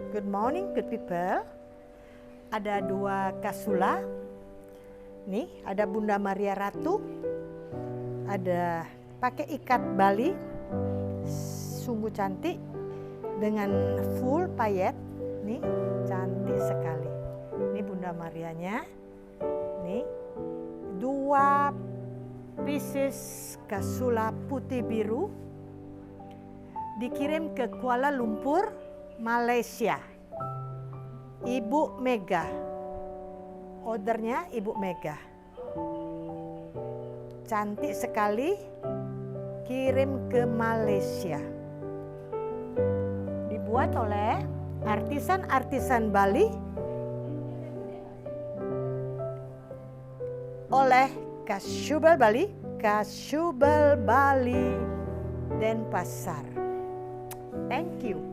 Good morning, good people. Ada 2 kasula. Nih, ada Bunda Maria Ratu. Ada pakai ikat Bali. Sungguh cantik dengan full payet. Nih, cantik sekali. Ini Bunda Marianya. Nih, 2 pieces kasula putih biru dikirim ke Kuala Lumpur, Malaysia. Ibu Mega. Ordernya Ibu Mega. Cantik sekali. Kirim ke Malaysia. Dibuat oleh artisan-artisan Bali. Oleh Kasubel Bali, Kasubel Bali Denpasar. Thank you.